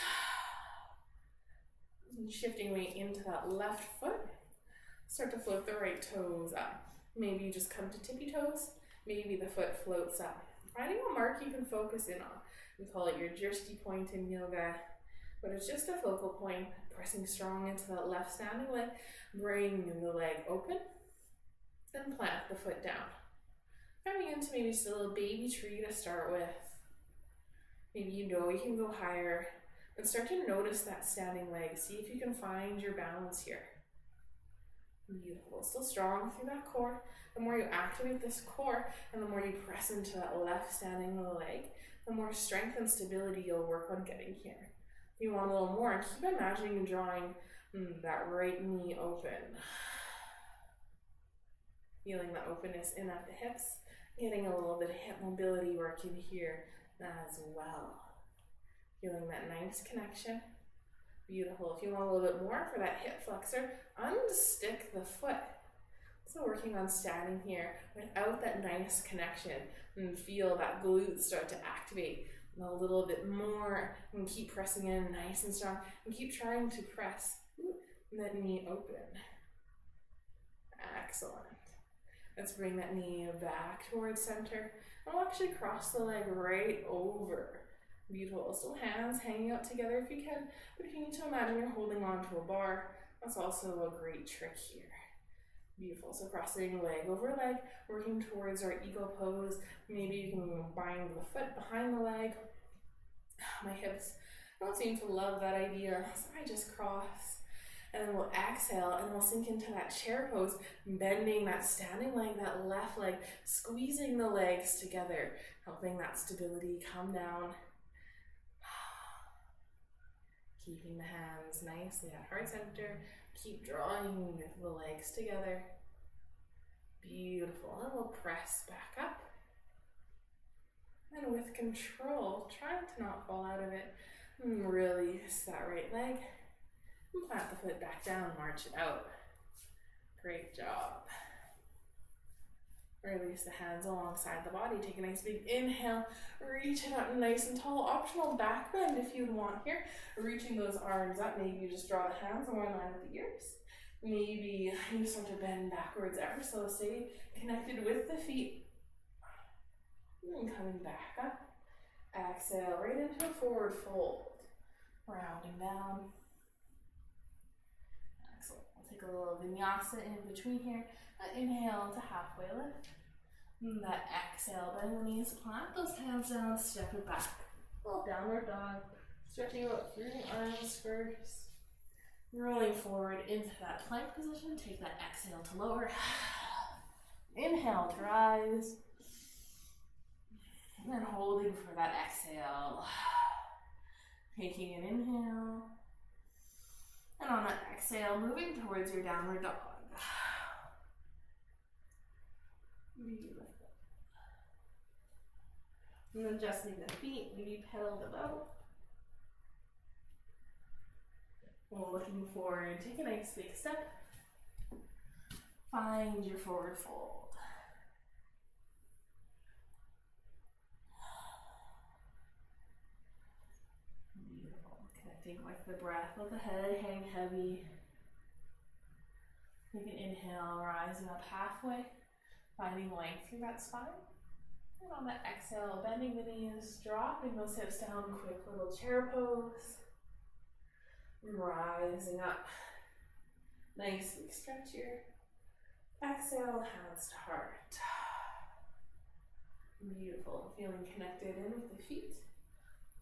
And shifting weight into that left foot. Start to float the right toes up. Maybe you just come to tippy toes. Maybe the foot floats up. Finding a mark you can focus in on. We call it your drishti point in yoga, but it's just a focal point, pressing strong into that left standing leg, bring the leg open, then plant the foot down. Coming into maybe just a little baby tree to start with. Maybe you know you can go higher, but start to notice that standing leg. See if you can find your balance here. Beautiful, still strong through that core. The more you activate this core and the more you press into that left standing leg, the more strength and stability you'll work on getting here. If you want a little more, keep imagining drawing that right knee open. Feeling that openness in at the hips, getting a little bit of hip mobility work in here as well. Feeling that nice connection. Beautiful. If you want a little bit more for that hip flexor, unstick the foot. So working on standing here without that nice connection and feel that glutes start to activate a little bit more and keep pressing in nice and strong and keep trying to press that knee open. Excellent. Let's bring that knee back towards center. And we'll actually cross the leg right over. Beautiful. Still hands hanging out together if you can, but if you need to imagine you're holding on to a bar, that's also a great trick here. Beautiful. So crossing leg over leg, working towards our eagle pose. Maybe you can bind the foot behind the leg. My hips don't seem to love that idea, so I just cross. And then we'll exhale and we'll sink into that chair pose, bending that standing leg, that left leg, squeezing the legs together, helping that stability come down. Keeping the hands nicely at heart center. Keep drawing the legs together. Beautiful. And we'll press back up. And with control, trying to not fall out of it, release that right leg. And plant the foot back down, march it out. Great job. Release the hands alongside the body. Take a nice big inhale. Reach it up nice and tall. Optional back bend if you'd want here. Reaching those arms up. Maybe you just draw the hands in one line with the ears. Maybe you start to bend backwards ever so. Stay connected with the feet. And coming back up. Exhale right into a forward fold. Rounding down. Excellent. We'll take a little vinyasa in between here. Inhale to halfway lift. And that exhale, bend the knees, plant those hands down, step it back. Little downward dog. Stretching out through the arms first. Rolling forward into that plank position. Take that exhale to lower. Inhale to rise. And then holding for that exhale. Taking an inhale. And on that exhale, moving towards your downward dog. Beautiful. And then adjusting the feet, maybe pedal them out. Well, looking forward, take a nice big step. Find your forward fold. Beautiful. Connecting with the breath, let the head hang heavy. Take an inhale, rising up halfway, finding length through that spine. And on that exhale, bending the knees, dropping those hips down, quick little chair pose. Rising up. Nice big stretch here. Exhale, hands to heart. Beautiful. Feeling connected in with the feet.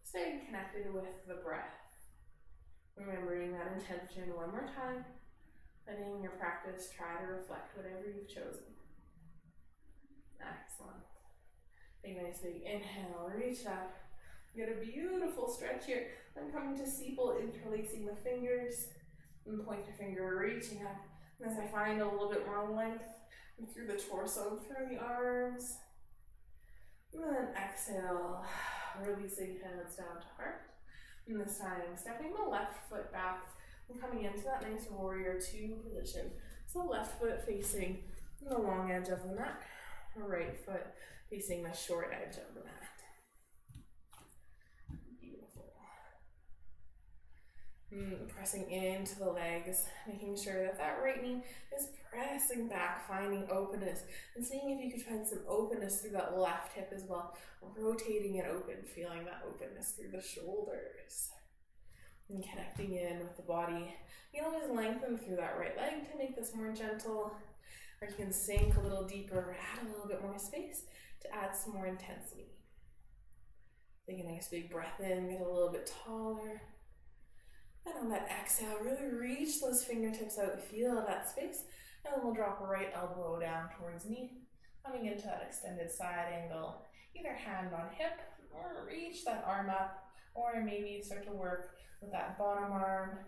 Staying connected with the breath. Remembering that intention one more time. Letting your practice try to reflect whatever you've chosen. Excellent. Take a nice big inhale, reach up. Get a beautiful stretch here. Then coming to steeple, interlacing the fingers. And pointer finger reaching up. And as I find a little bit more length through the torso, through the arms. And then exhale, releasing hands down to heart. And this time, stepping the left foot back and coming into that nice warrior two position. So left foot facing the long edge of the mat. Right foot facing the short edge of the mat. Beautiful. Pressing into the legs, making sure that that right knee is pressing back, finding openness, and seeing if you can find some openness through that left hip as well. Rotating it open, feeling that openness through the shoulders. And connecting in with the body. You can always lengthen through that right leg to make this more gentle. Or you can sink a little deeper, add a little bit more space to add some more intensity. Take a nice big breath in, get a little bit taller. And on that exhale, really reach those fingertips out, feel that space. And then we'll drop a right elbow down towards knee, coming into that extended side angle. Either hand on hip, or reach that arm up, or maybe start to work with that bottom arm.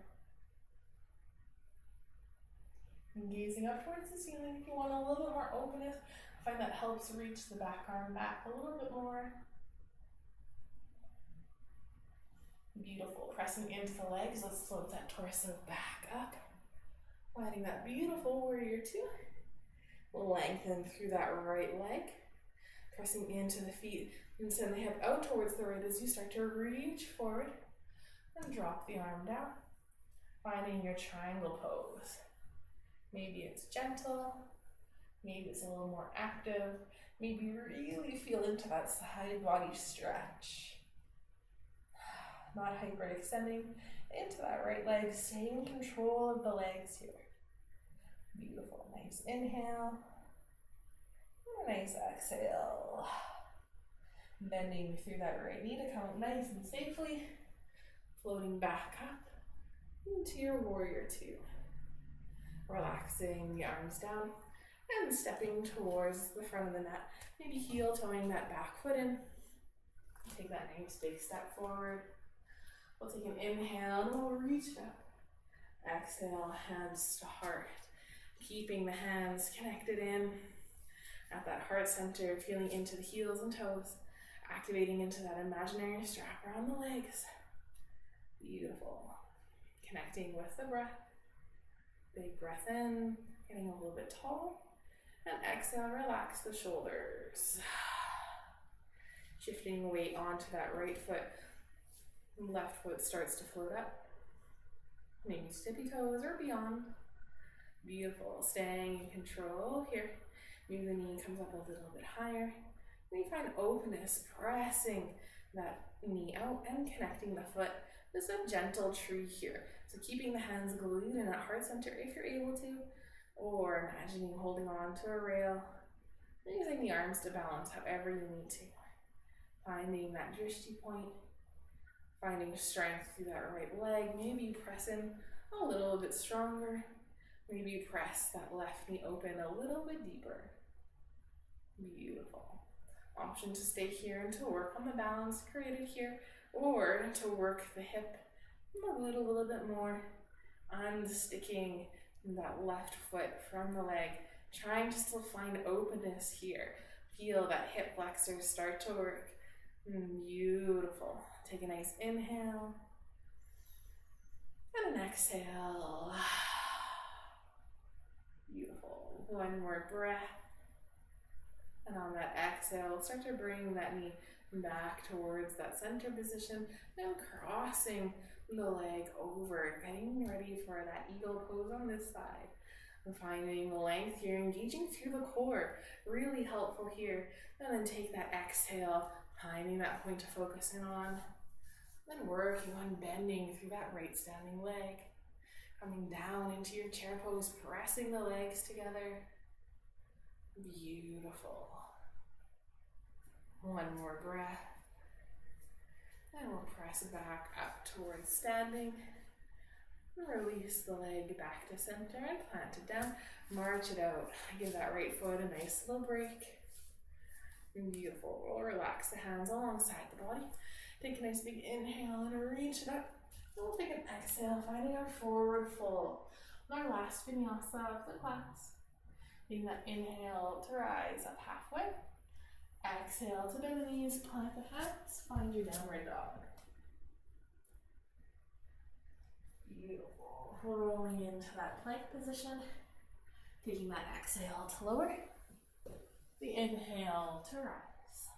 And gazing up towards the ceiling. If you want a little bit more openness, I find that helps reach the back arm back a little bit more. Beautiful. Pressing into the legs, let's float that torso back up. Finding that beautiful warrior two. Lengthen through that right leg. Pressing into the feet and send the hip out towards the right as you start to reach forward. And drop the arm down. Finding your triangle pose. Maybe it's gentle. Maybe it's a little more active. Maybe really feel into that side body stretch. Not hyperextending into that right leg. Staying in control of the legs here. Beautiful. Nice inhale. And a nice exhale. Bending through that right knee to come up nice and safely. Floating back up into your warrior two. Relaxing the arms down and stepping towards the front of the mat. Maybe heel toeing that back foot in. Take that nice big step forward. We'll take an inhale and we'll reach up. Exhale, hands to heart. Keeping the hands connected in at that heart center, feeling into the heels and toes. Activating into that imaginary strap around the legs. Beautiful. Connecting with the breath. Big breath in, getting a little bit tall. And exhale, relax the shoulders. Shifting weight onto that right foot. Left foot starts to float up. Maybe tippy toes or beyond. Beautiful. Staying in control here. Maybe the knee comes up a little bit higher. Then you find openness, pressing that knee out and connecting the foot. Just a gentle tree here. So keeping the hands glued in that heart center if you're able to, or imagining holding on to a rail, using the arms to balance however you need to. Finding that drishti point Finding strength through that right leg. Maybe press in a little bit stronger. Maybe press that left knee open a little bit deeper. Beautiful. Option to stay here and to work on the balance created here, or to work the hip a little bit more, unsticking that left foot from the leg, trying to still find openness here. Feel that hip flexors start to work. Beautiful. Take a nice inhale and an exhale. Beautiful. One more breath. And on that exhale, start to bring that knee back towards that center position, then crossing the leg over, getting ready for that eagle pose on this side. And finding the length here, engaging through the core, really helpful here. And then take that exhale, finding that point to focus in on. Then working on bending through that right standing leg. Coming down into your chair pose, pressing the legs together. Beautiful. One more breath. And we'll press back up towards standing. Release the leg back to center and plant it down. March it out. Give that right foot a nice little break. Beautiful. We'll relax the hands alongside the body. Take a nice big inhale and reach it up. And we'll take an exhale, finding our forward fold. Our last vinyasa of the class. Taking that inhale to rise up halfway. Exhale to bend the knees, plant the hands, find your downward dog. Beautiful. Rolling into that plank position. Taking that exhale to lower. The inhale to rise.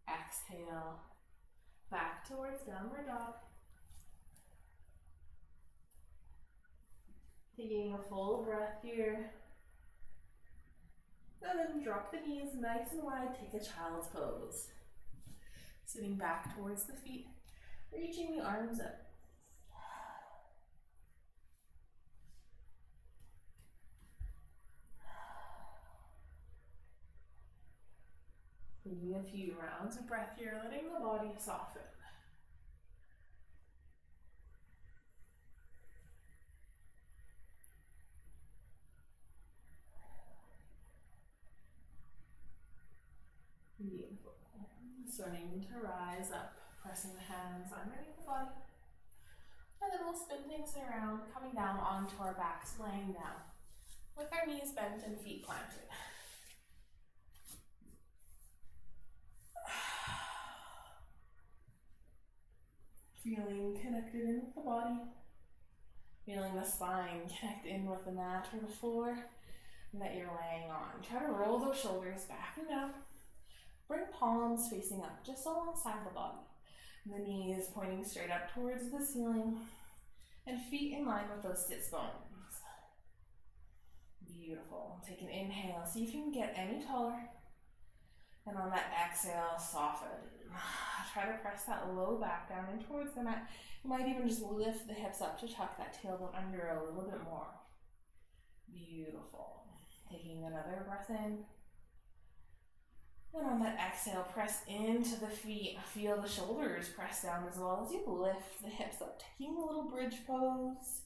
Exhale back towards downward dog. Taking a full breath here. And then drop the knees nice and wide, take a child's pose. Sitting back towards the feet, reaching the arms up. Taking a few rounds of breath here, letting the body soften. Beautiful. Starting to rise up, pressing the hands underneath the body. And then we'll spin things around, coming down onto our backs, laying down with our knees bent and feet planted. Feeling connected in with the body. Feeling the spine connect in with the mat or the floor that you're laying on. Try to roll those shoulders back and down. Bring palms facing up just alongside the body. The knees pointing straight up towards the ceiling and feet in line with those sits bones. Beautiful. Take an inhale. See if you can get any taller. And on that exhale, soften. Try to press that low back down and towards the mat. You might even just lift the hips up to tuck that tailbone under a little bit more. Beautiful. Taking another breath in. And on that exhale, press into the feet. Feel the shoulders press down as well as you lift the hips up. Taking a little bridge pose.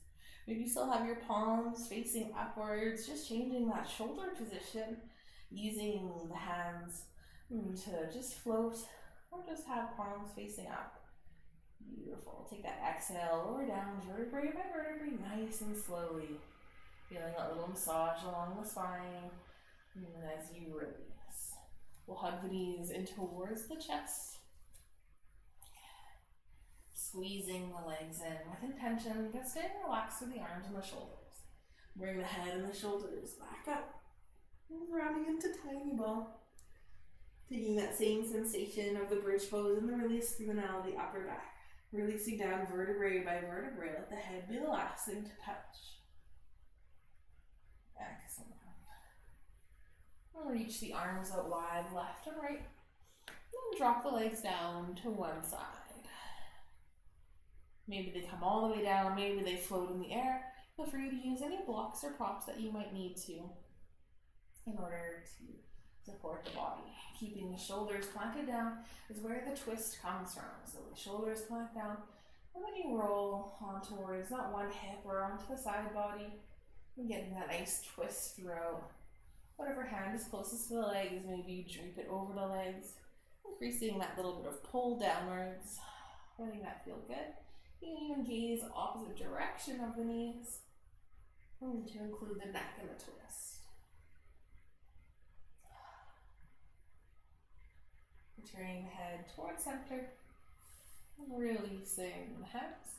Maybe you still have your palms facing upwards. Just changing that shoulder position. Using the hands to just float or just have palms facing up. Beautiful. Take that exhale, lower down, vertebrae by vertebrae, nice and slowly. Feeling a little massage along the spine. And as you release, we'll hug the knees in towards the chest. Squeezing the legs in with intention, but staying relaxed through the arms and the shoulders. Bring the head and the shoulders back up. And rounding into tiny ball. Taking that same sensation of the bridge pose and the release through the nail of the upper back. Releasing down vertebrae by vertebrae. Let the head be the last thing to touch. Excellent. We'll reach the arms out wide, left and right. And drop the legs down to one side. Maybe they come all the way down, maybe they float in the air. Feel free to use any blocks or props that you might need to in order to Support the body. Keeping the shoulders planted down is where the twist comes from. So the shoulders plant down, and then you roll on towards not one hip or onto the side body, and getting that nice twist throughout. Whatever hand is closest to the legs, maybe you drape it over the legs, increasing that little bit of pull downwards, letting that feel good. You can even gaze opposite direction of the knees to include the neck and the twist. Turning the head towards center, releasing the hips,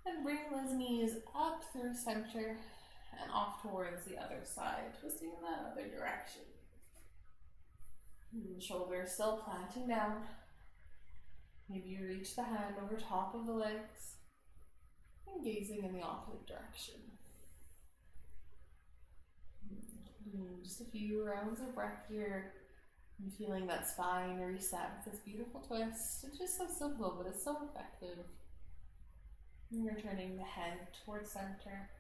and bring those knees up through center and off towards the other side, twisting in that other direction. Shoulders still planting down. Maybe you reach the hand over top of the legs and gazing in the opposite direction. Just a few rounds of breath here. And feeling that spine reset with this beautiful twist. It's just so simple, but it's so effective. And you're turning the head towards center.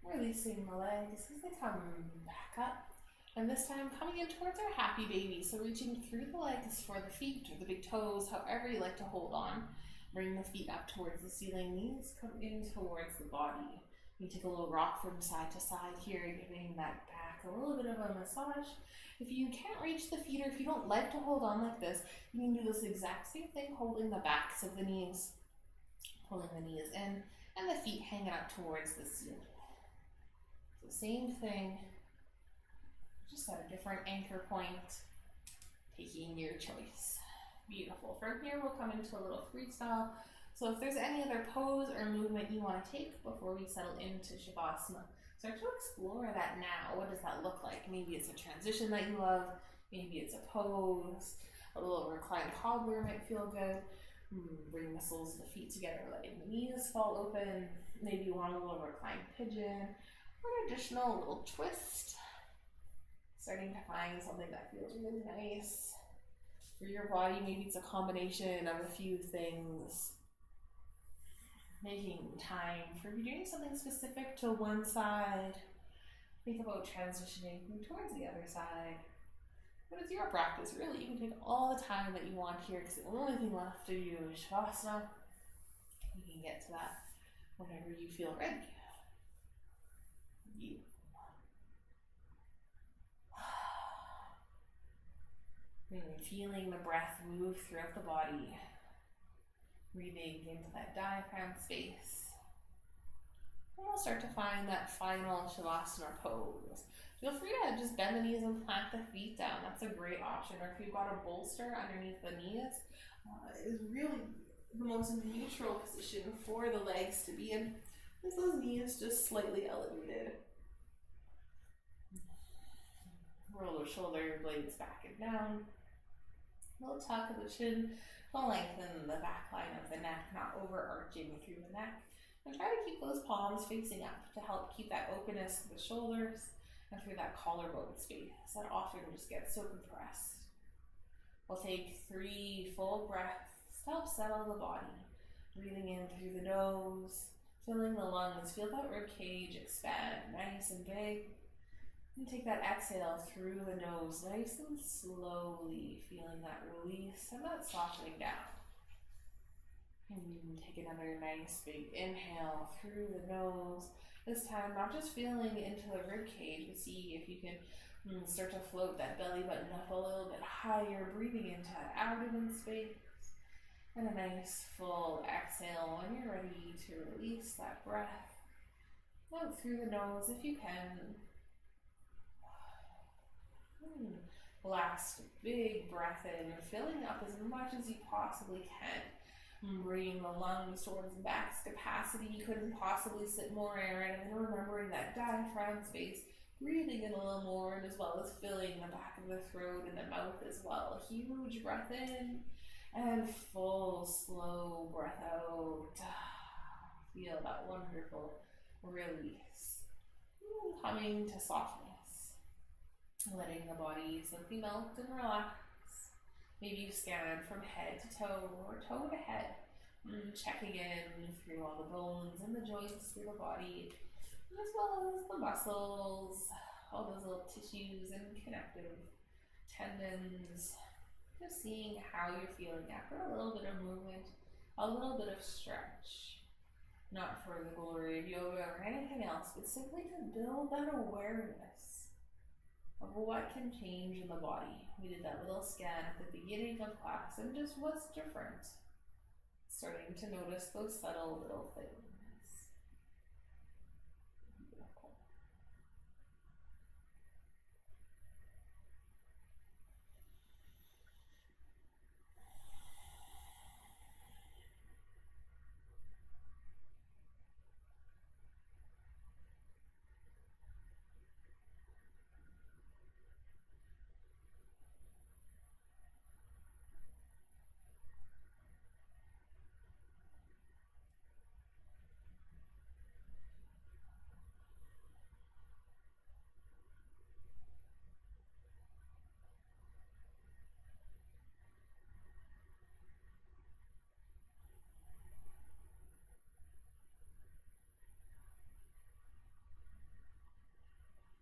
Releasing the legs as they come back up. And this time coming in towards our happy baby. So reaching through the legs for the feet or the big toes, however you like to hold on. Bring the feet up towards the ceiling. Knees come in towards the body. You take a little rock from side to side here, giving that back a little bit of a massage. If you can't reach the feet, or if you don't like to hold on like this, you can do this exact same thing, holding the backs of the knees, pulling the knees in, and the feet hanging up towards the ceiling. The same thing, just at a different anchor point, taking your choice. Beautiful. From here, we'll come into a little freestyle. So if there's any other pose or movement you want to take before we settle into Shavasana, start to explore that now. What does that look like? Maybe it's a transition that you love. Maybe it's a pose. A little reclined cobbler might feel good. Bring the soles of the feet together, letting the knees fall open. Maybe you want a little reclined pigeon or an additional little twist. Starting to find something that feels really nice for your body. Maybe it's a combination of a few things. Making time for doing something specific to one side. Think about transitioning towards the other side. But it's your practice, really. You can take all the time that you want here, because the only thing left to do is Shavasana. You can get to that whenever you feel ready. Beautiful. Feeling the breath move throughout the body. Breathing into that diaphragm space. And we'll start to find that final Shavasana pose. Feel free to just bend the knees and plant the feet down. That's a great option. Or if you've got a bolster underneath the knees, is really the most neutral position for the legs to be in. With those knees just slightly elevated. Roll the shoulder blades back and down. A little tuck of the chin. Don't lengthen the back line of the neck, not overarching through the neck. And try to keep those palms facing up to help keep that openness to the shoulders and through that collarbone space that often just gets so compressed. We'll take 3 full breaths to help settle the body. Breathing in through the nose, filling the lungs, feel that rib cage expand nice and big. And take that exhale through the nose, nice and slowly, feeling that release and that softening down. And take another nice big inhale through the nose. This time, not just feeling into the rib cage, but see if you can start to float that belly button up a little bit higher, breathing into that abdomen space. And a nice full exhale when you're ready to release that breath. Out through the nose if you can. Last big breath in, filling up as much as you possibly can. Bringing the lungs towards the max capacity. You couldn't possibly sit more air in, and then remembering that diaphragm space, breathing in a little more, and as well as filling the back of the throat and the mouth as well. A huge breath in, and full slow breath out. Feel that wonderful release. Coming to softness. Letting the body simply melt and relax. Maybe you scan from head to toe or toe to head. Checking in through all the bones and the joints through the body, as well as the muscles, all those little tissues and connective tendons, just seeing how you're feeling after a little bit of movement, a little bit of stretch. Not for the glory of yoga or anything else, but simply to build that awareness of what can change in the body. We did that little scan at the beginning of class and just what's different. Starting to notice those subtle little things. Beautiful.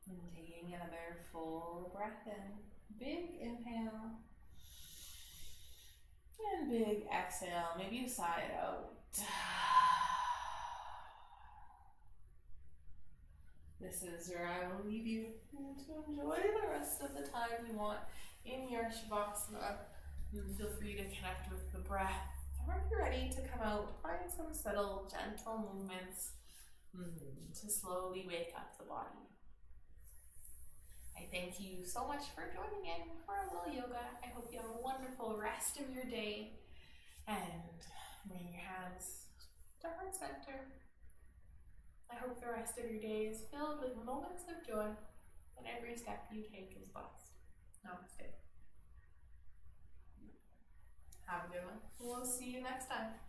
And taking another full breath in. Big inhale. And big exhale. Maybe you sigh it out. This is where I will leave you to enjoy the rest of the time you want in your shavasana. Feel free to connect with the breath. Or if you're ready to come out, find some subtle, gentle movements to slowly wake up the body. I thank you so much for joining in for a little yoga. I hope you have a wonderful rest of your day. And bring your hands to heart center. I hope the rest of your day is filled with moments of joy, and every step you take is blessed. Namaste. Have a good one. We'll see you next time.